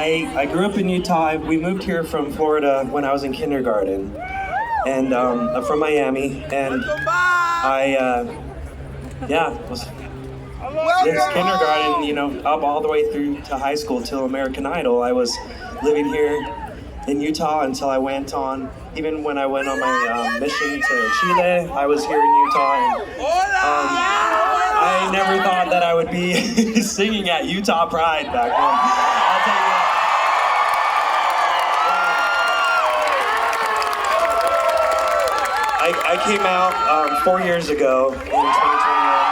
I grew up in Utah. We moved here from Florida when I was in kindergarten, and I'm from Miami, and I was since kindergarten, up all the way through to high school till American Idol. I was living here in Utah until I went on. Even when I went on my mission to Chile, I was here in Utah. And, I never thought that I would be singing at Utah Pride back then. I'll tell you that. I came out 4 years ago in 2021.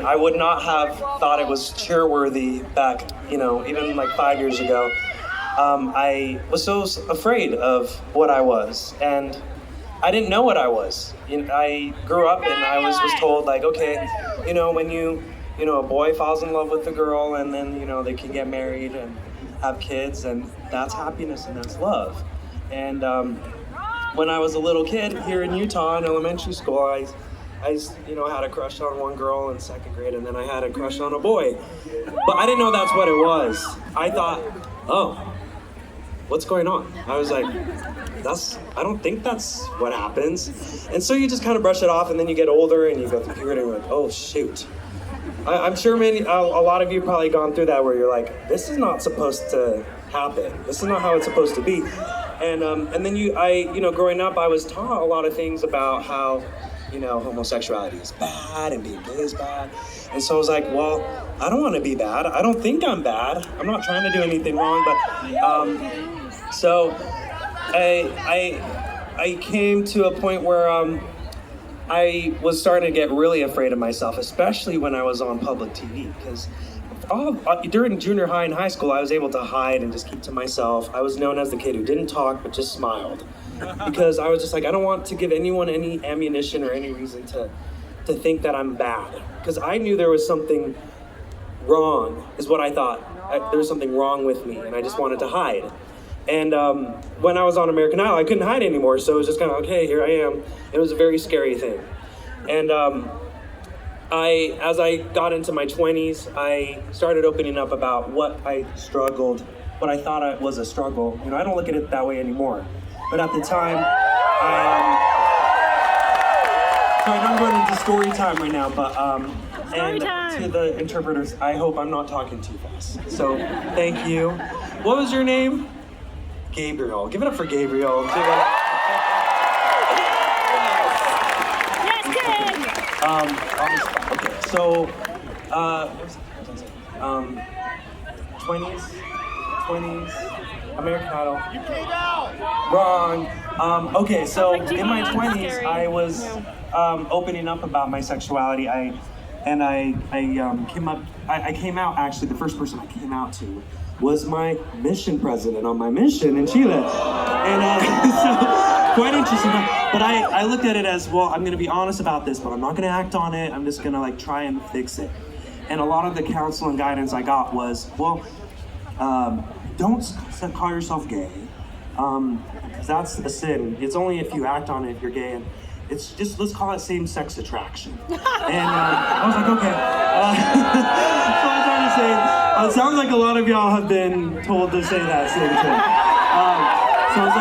I would not have thought it was cheer-worthy back, even like 5 years ago. I was so afraid of what I was, and I didn't know what I was. I grew up and I was told, like, okay, when a boy falls in love with a girl, and then, they can get married and have kids, and that's happiness and that's love. And when I was a little kid here in Utah in elementary school, I had a crush on one girl in second grade, and then I had a crush on a boy. But I didn't know that's what it was. I thought, oh, what's going on? I was like, I don't think that's what happens. And so you just kind of brush it off, and then you get older and you go through puberty and you're like, oh shoot. I'm sure a lot of you probably gone through that where you're like, this is not supposed to happen. This is not how it's supposed to be. And then growing up, I was taught a lot of things about how, homosexuality is bad and being gay is bad. And so I was like, well, I don't want to be bad. I don't think I'm bad. I'm not trying to do anything wrong. But so I came to a point where I was starting to get really afraid of myself, especially when I was on public TV, because during junior high and high school, I was able to hide and just keep to myself. I was known as the kid who didn't talk but just smiled, because I was just like, I don't want to give anyone any ammunition or any reason to think that I'm bad, because I knew there was something wrong, is what I thought. There was something wrong with me, and I just wanted to hide. And when I was on American Idol, I couldn't hide anymore, so it was just kind of, okay, here I am. It was a very scary thing. And as I got into my 20s, I started opening up about what I thought was a struggle. I don't look at it that way anymore. But at the time, so I know I'm going into story time right now, but to the interpreters, I hope I'm not talking too fast. So thank you. What was your name? Gabriel. Give it up for Gabriel. Okay, so, 20s, American Idol. You came out! Wrong. Okay, so in my 20s, I was opening up about my sexuality. I came out, actually, the first person I came out to was my mission president on my mission in Chile. And so, quite interesting. But I looked at it as, well, I'm gonna be honest about this, but I'm not gonna act on it. I'm just gonna try and fix it. And a lot of the counsel and guidance I got was, well, don't call yourself gay. That's a sin. It's only if you act on it if you're gay. And it's just, let's call it same-sex attraction. And I was like, okay. So I'm trying to say, it sounds like a lot of y'all have been told to say that same thing. So I was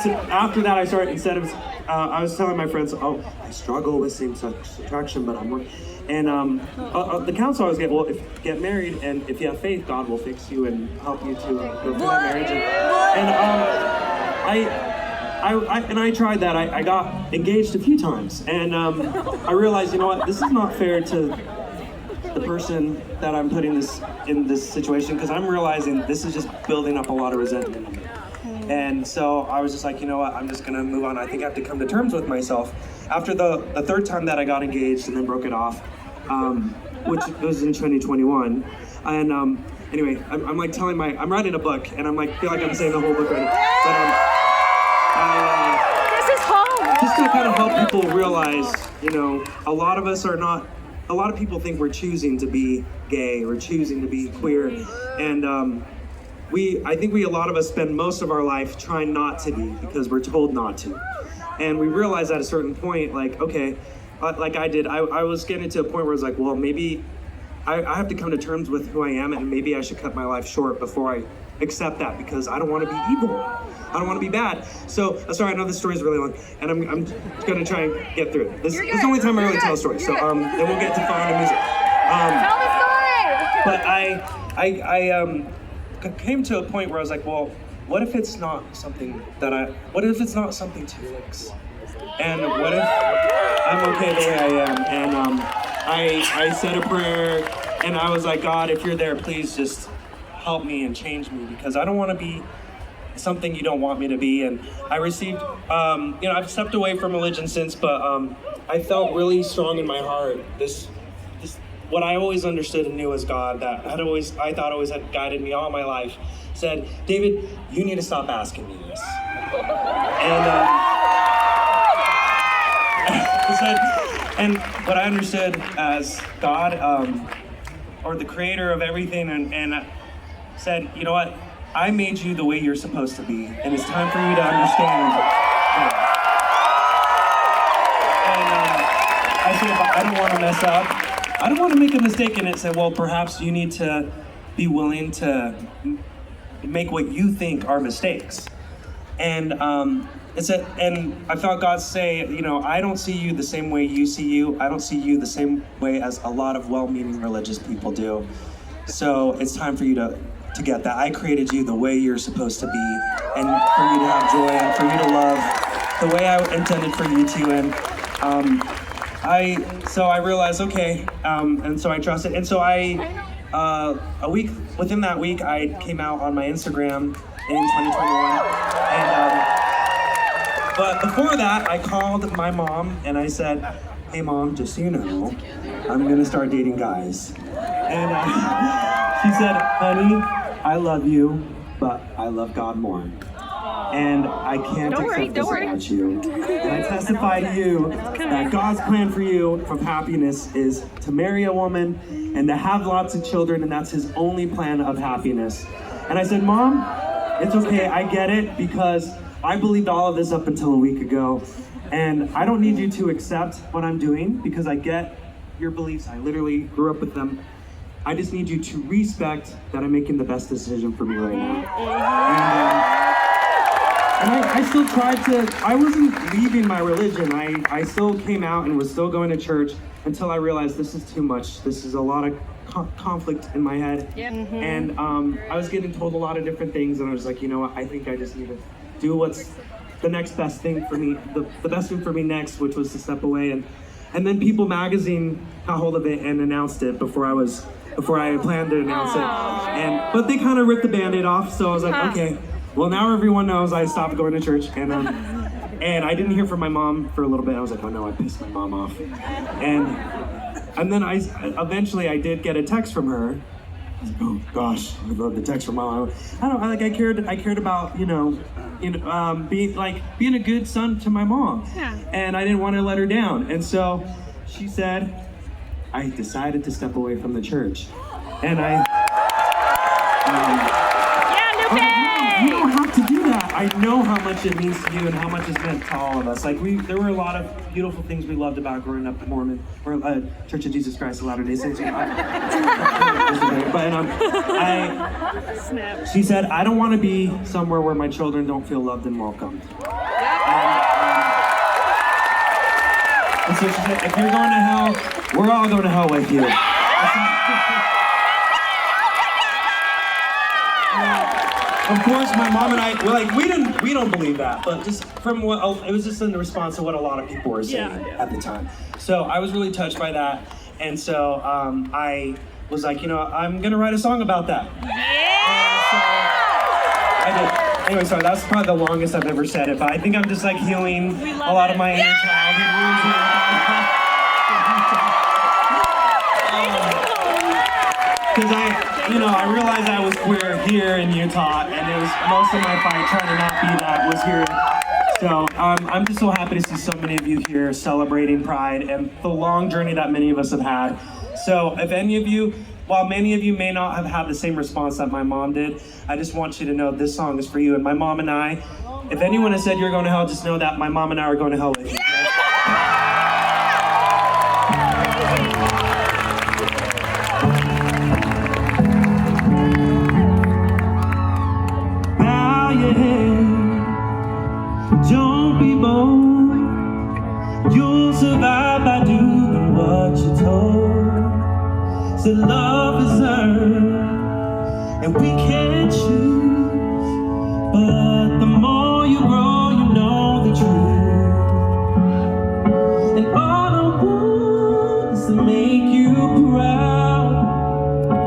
like, after that I started, instead of, I was telling my friends, oh, I struggle with same-sex attraction, but I'm working. And the counsel I was getting, well, get married, and if you have faith, God will fix you and help you to go through that marriage. And I tried that. I got engaged a few times, and I realized, you know what, this is not fair to the person that I'm putting in this situation, because I'm realizing this is just building up a lot of resentment in me. And so I was just like, you know what, I'm just gonna move on. I think I have to come to terms with myself. After the third time that I got engaged and then broke it off, which was in 2021, and anyway, I'm like telling I'm writing a book, and I'm like, feel like I'm saying the whole book right now. But this is home. Just to kind of help people realize, a lot of us are not. A lot of people think we're choosing to be gay or choosing to be queer, and I think a lot of us spend most of our life trying not to be because we're told not to. And we realize at a certain point, like, okay, like I did, I was getting to a point where I was like, well, maybe I have to come to terms with who I am, and maybe I should cut my life short before I accept that, because I don't want to be evil. I don't want to be bad. So, sorry, I know this story is really long, and I'm going to try and get through it. This is the only time I really tell a story. So, then we'll get to fun and music. Tell the story! But I came to a point where I was like, well, what if it's not something what if it's not something to fix? And what if I'm okay the way I am? And I said a prayer, and I was like, God, if you're there, please just help me and change me, because I don't want to be something you don't want me to be. And I received, I've stepped away from religion since, but I felt really strong in my heart this what I always understood and knew as God, that I thought always had guided me all my life, said, David, you need to stop asking me this. And what I understood as God, or the creator of everything, and said, you know what, I made you the way you're supposed to be, and it's time for you to understand that. And I said, I don't want to mess up. I don't want to make a mistake. And it said, well, perhaps you need to be willing to make what you think are mistakes. And and I felt God say, I don't see you the same way you see you. I don't see you the same way as a lot of well-meaning religious people do. So it's time for you to get that. I created you the way you're supposed to be, and for you to have joy, and for you to love the way I intended for you to. And I realized, okay, and so I trusted. And so within that week, I came out on my Instagram in 2021. And but before that, I called my mom and I said, hey mom, just so you know, I'm gonna start dating guys. And she said, honey, I love you, but I love God more. And I can't accept this about you. And I testify to you that God's plan for you of happiness is to marry a woman and to have lots of children, and that's his only plan of happiness. And I said, Mom, it's okay, I get it, because I believed all of this up until a week ago. And I don't need you to accept what I'm doing, because I get your beliefs. I literally grew up with them. I just need you to respect that I'm making the best decision for me right now. And I still tried I wasn't leaving my religion. I still came out and was still going to church until I realized this is too much. This is a lot of conflict in my head. Yep. And I was getting told a lot of different things, and I was like, you know what, I think I just need to do what's the next best thing for me, the best thing for me next, which was to step away. And then People Magazine got hold of it and announced it before I planned to announce it. But they kind of ripped the Band-Aid off, so I was like, okay. Well, now everyone knows I stopped going to church, and I didn't hear from my mom for a little bit. I was like, oh no, I pissed my mom off. And then eventually I did get a text from her. I was like, oh gosh, I love the text from my mom. I cared about, being a good son to my mom. Yeah. And I didn't want to let her down. And so she said, I decided to step away from the church. And you don't have to do that. I know how much it means to you and how much it's meant to all of us. Like there were a lot of beautiful things we loved about growing up Mormon, or Church of Jesus Christ of Latter-day Saints. She said, I don't want to be somewhere where my children don't feel loved and welcomed. And so she said, if you're going to hell, we're all going to hell with you. Of course, my mom and I, we don't believe that, but just from it was just in response to what a lot of people were saying at the time. So I was really touched by that, and so I was like, I'm gonna write a song about that. And so I did. Anyway, sorry, that's probably the longest I've ever said it, but I think I'm just like healing a lot of my inner childhood wounds here. Because I realized I was queer here in Utah, and it was most of my fight trying to not be that was here. So I'm just so happy to see so many of you here celebrating Pride and the long journey that many of us have had. So if any of you, while many of you may not have had the same response that my mom did, I just want you to know this song is for you. And my mom and I, if anyone has said you're going to hell, just know that my mom and I are going to hell with you. survive by doing what you're told. Said love is earned, and we can't